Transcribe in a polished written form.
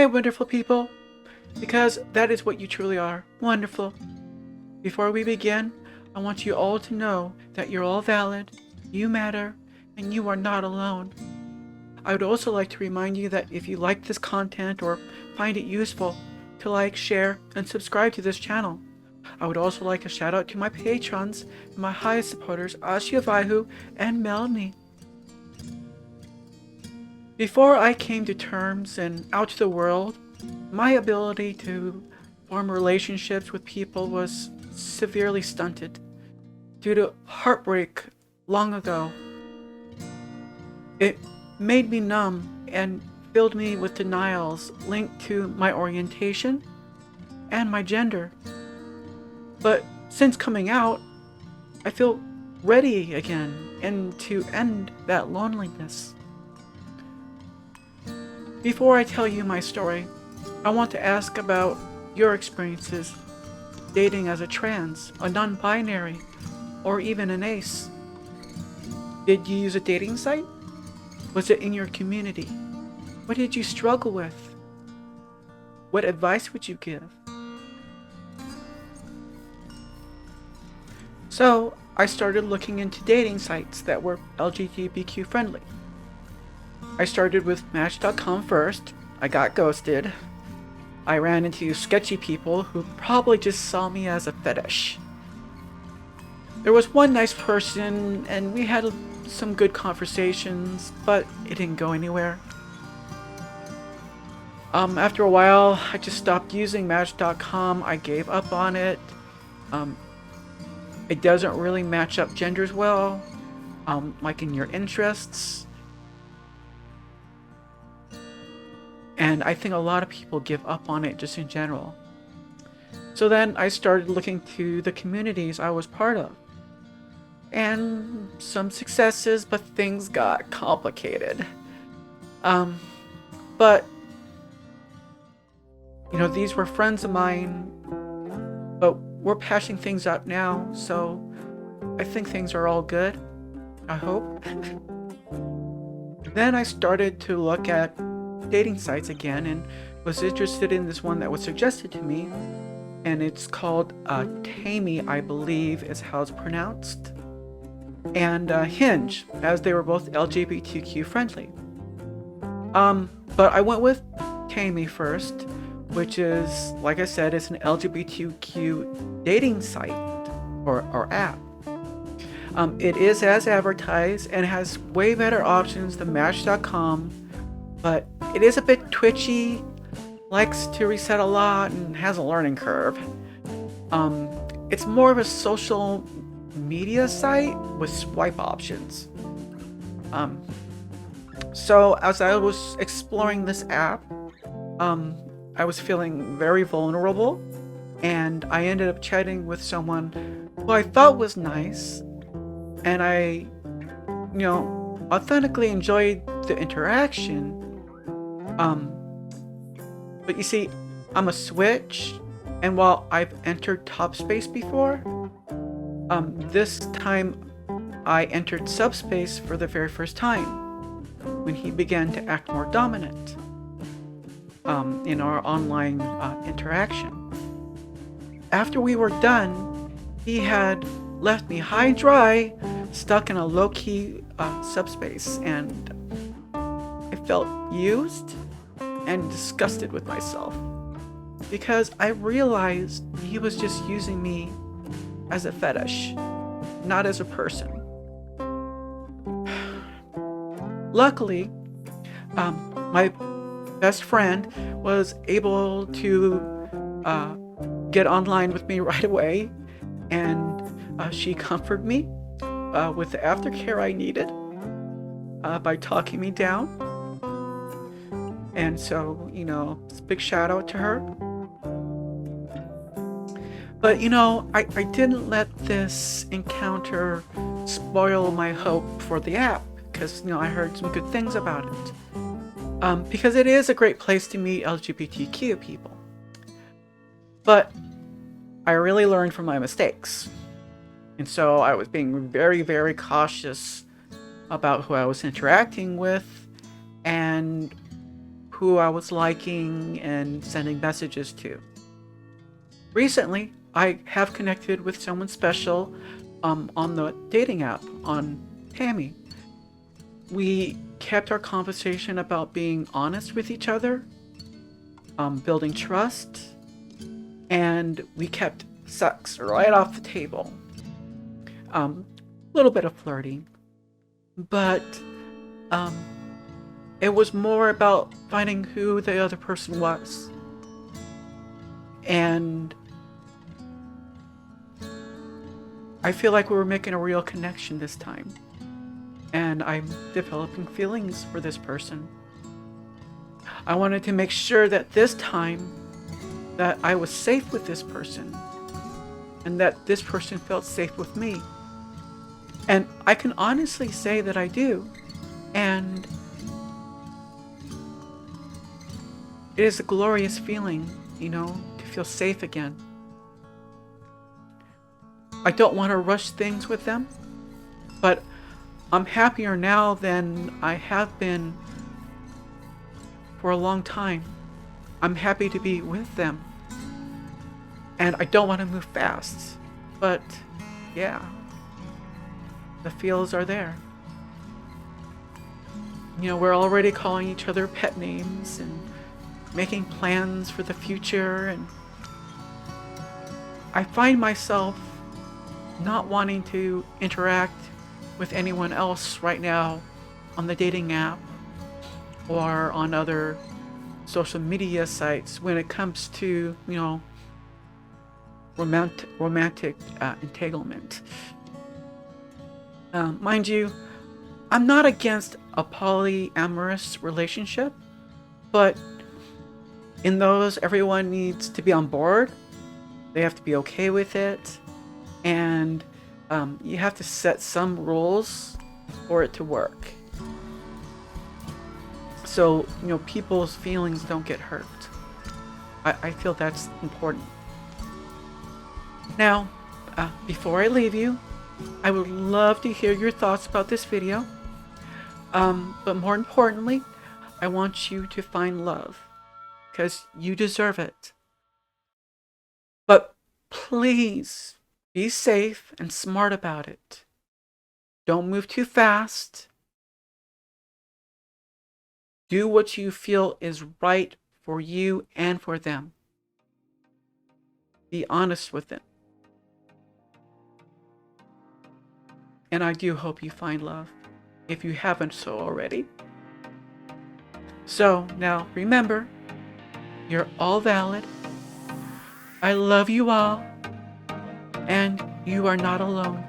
Hi, wonderful people, because that is what you truly are, wonderful. Before we begin, I want you all to know that you're all valid, you matter, and you are not alone. I would also like to remind you that if you like this content or find it useful, to like, share, and subscribe to this channel. I would also like a shout out to my patrons and my highest supporters, Ashia Vaihu and Melanie. Before I came to terms and out to the world, my ability to form relationships with people was severely stunted due to heartbreak long ago. It made me numb and filled me with denials linked to my orientation and my gender. But since coming out, I feel ready again and to end that loneliness. Before I tell you my story, I want to ask about your experiences dating as a trans, a non-binary, or even an ace. Did you use a dating site? Was it in your community? What did you struggle with? What advice would you give? So, I started looking into dating sites that were LGBTQ friendly. I started with Match.com first. I got ghosted. I ran into sketchy people who probably just saw me as a fetish. There was one nice person and we had some good conversations, but it didn't go anywhere. After a while, I just stopped using Match.com. I gave up on it. It doesn't really match up genders well, like in your interests. And I think a lot of people give up on it just in general. So then I started looking to the communities I was part of. And some successes, but things got complicated. But, these were friends of mine, but we're patching things up now, so I think things are all good. I hope. Then I started to look at dating sites again and was interested in this one that was suggested to me, and it's called Tobie, I believe is how it's pronounced, and Hinge, as they were both LGBTQ friendly. But I went with Tobie first, which is, like I said, it's an LGBTQ dating site or app. It is as advertised and has way better options than Match.com, but it is a bit twitchy, likes to reset a lot, and has a learning curve. It's more of a social media site with swipe options. So as I was exploring this app, I was feeling very vulnerable, and I ended up chatting with someone who I thought was nice, and I, authentically enjoyed the interaction. But you see, I'm a switch, and while I've entered topspace before, this time I entered subspace for the very first time, when he began to act more dominant in our online interaction. After we were done, he had left me high and dry, stuck in a low-key subspace, and I felt used and disgusted with myself because I realized he was just using me as a fetish, not as a person. Luckily, my best friend was able to get online with me right away, and she comforted me with the aftercare I needed by talking me down. And so, big shout out to her. But, I didn't let this encounter spoil my hope for the app, because, I heard some good things about it. Because it is a great place to meet LGBTQ people. But I really learned from my mistakes. And so I was being very, very cautious about who I was interacting with and who I was liking and sending messages to. Recently, I have connected with someone special on the dating app on Tami. We kept our conversation about being honest with each other, building trust, and we kept sex right off the table. A little bit of flirting, but it was more about finding who the other person was. And I feel like we were making a real connection this time. And I'm developing feelings for this person. I wanted to make sure that this time that I was safe with this person and that this person felt safe with me. And I can honestly say that I do. And it is a glorious feeling, to feel safe again. I don't want to rush things with them, but I'm happier now than I have been for a long time. I'm happy to be with them. And I don't want to move fast, but yeah, the feels are there. We're already calling each other pet names and making plans for the future, and I find myself not wanting to interact with anyone else right now on the dating app or on other social media sites when it comes to, romantic entanglement. Mind you, I'm not against a polyamorous relationship, but in those, everyone needs to be on board. They have to be okay with it. And you have to set some rules for it to work. So, people's feelings don't get hurt. I feel that's important. Now, before I leave you, I would love to hear your thoughts about this video. But more importantly, I want you to find love, because you deserve it. But please be safe and smart about it. Don't move too fast. Do what you feel is right for you and for them. Be honest with them. And I do hope you find love, if you haven't so already. So now remember, you're all valid. I love you all, and you are not alone.